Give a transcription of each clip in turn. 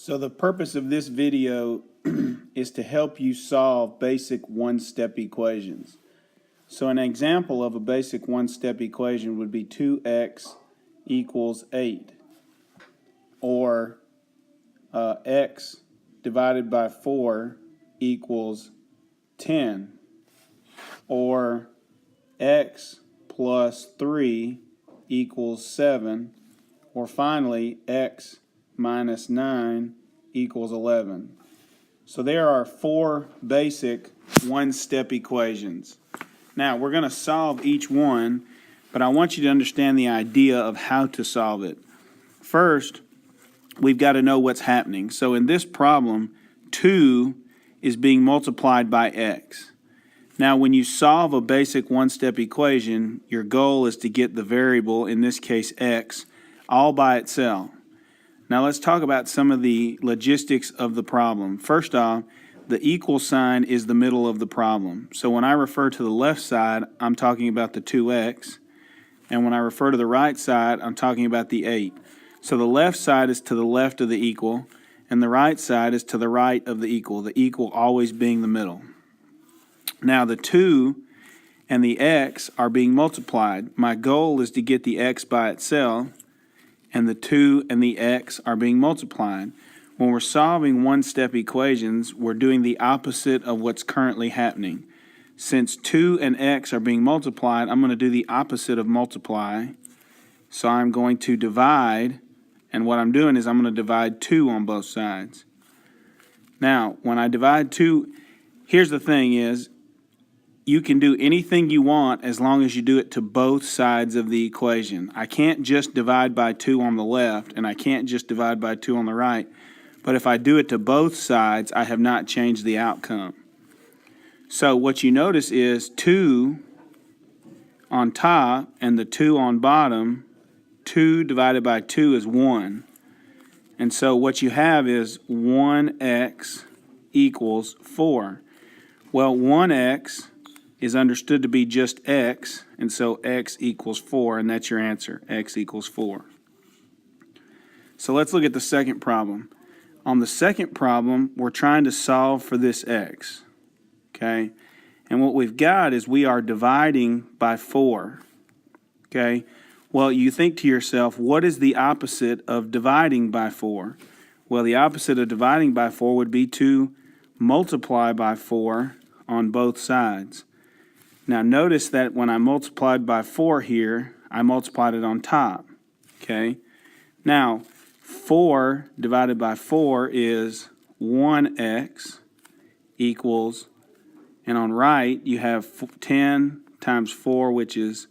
So the purpose of this video is to help you solve basic one-step equations. So an example of a basic one-step equation would be 2x equals 8, or x divided by 4 equals 10, or x plus 3 equals 7, or finally x minus 9 equals 11. So there are 4 basic one-step equations. Now we're going to solve each one, but I want you to understand the idea of how to solve it. First, we've got to know what's happening. So in this problem, 2 is being multiplied by x. Now when you solve a basic one-step equation, your goal is to get the variable, in this case x, all by itself. Now let's talk about some of the logistics of the problem. First off, the equal sign is the middle of the problem. So when I refer to the left side, I'm talking about the 2x. And when I refer to the right side, I'm talking about the 8. So the left side is to the left of the equal, and the right side is to the right of the equal always being the middle. Now the 2 and the x are being multiplied. My goal is to get the x by itself, and the 2 and the x are being multiplied. When we're solving one-step equations, we're doing the opposite of what's currently happening. Since 2 and x are being multiplied, I'm going to do the opposite of multiply. So I'm going to divide, and what I'm doing is I'm going to divide 2 on both sides. Now, when I divide 2, here's the thing is, you can do anything you want as long as you do it to both sides of the equation. I can't just divide by 2 on the left, and I can't just divide by 2 on the right. But if I do it to both sides, I have not changed the outcome. So what you notice is 2 on top and the 2 on bottom, 2 divided by 2 is 1. And so what you have is 1x equals 4. Well, 1x is understood to be just x, and so x equals 4, and that's your answer, x equals 4. So let's look at the second problem. On the second problem, we're trying to solve for this x, okay? And what we've got is we are dividing by 4, okay? Well, you think to yourself, what is the opposite of dividing by 4? Well, the opposite of dividing by 4 would be to multiply by 4 on both sides. Now notice that when I multiplied by 4 here, I multiplied it on top, okay? Now, 4 divided by 4 is 1x equals, and on right you have 10 times 4, which is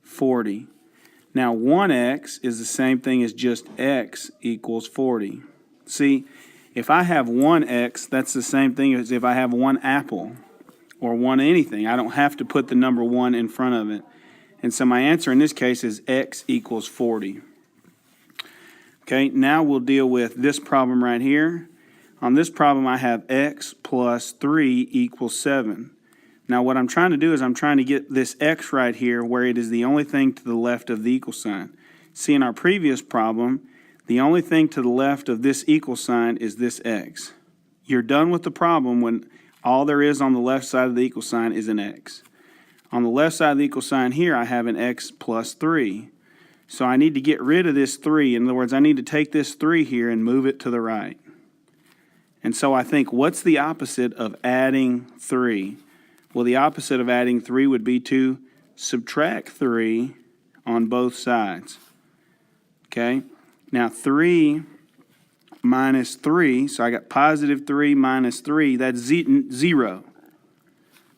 40. Now 1x is the same thing as just x equals 40. See, if I have 1x, that's the same thing as if I have 1 apple or 1 anything. I don't have to put the number 1 in front of it. And so my answer in this case is x equals 40. Okay, now we'll deal with this problem right here. On this problem, I have x plus 3 equals 7. Now what I'm trying to do is I'm trying to get this x right here where it is the only thing to the left of the equal sign. See, in our previous problem, the only thing to the left of this equal sign is this x. You're done with the problem when all there is on the left side of the equal sign is an x. On the left side of the equal sign here, I have an x plus 3. So I need to get rid of this 3. In other words, I need to take this 3 here and move it to the right. And so I think, what's the opposite of adding 3? Well, the opposite of adding 3 would be to subtract 3 on both sides. Okay? Now 3 minus 3, so I got positive 3 minus 3, that's 0.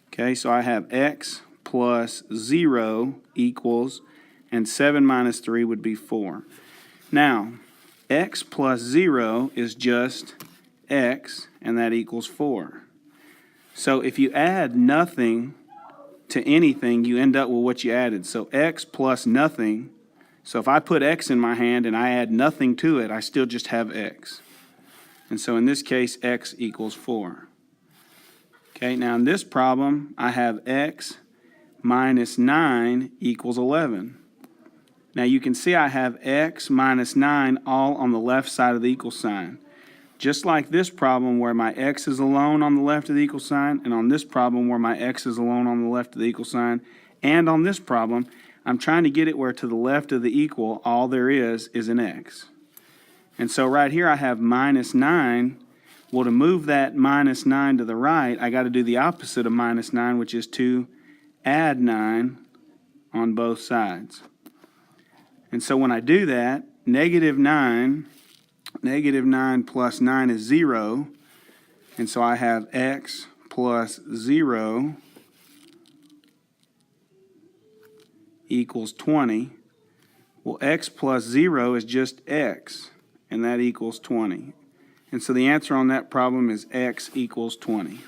Okay, so I have x plus 0 equals, and 7 minus 3 would be 4. Now, x plus 0 is just x, and that equals 4. So if you add nothing to anything, you end up with what you added. So x plus nothing, so if I put x in my hand and I add nothing to it, I still just have x. And so in this case, x equals 4. Okay, now in this problem, I have x minus 9 equals 11. Now you can see I have x minus 9 all on the left side of the equal sign. Just like this problem where my x is alone on the left of the equal sign, and on this problem where my x is alone on the left of the equal sign, and on this problem, I'm trying to get it where to the left of the equal, all there is an x. And so right here I have minus 9. Well, to move that minus 9 to the right, I got to do the opposite of minus 9, which is to add 9 on both sides. And so when I do that, negative 9 plus 9 is 0. And so I have x plus 0 equals 20. Well, x plus 0 is just x, and that equals 20. And so the answer on that problem is x equals 20.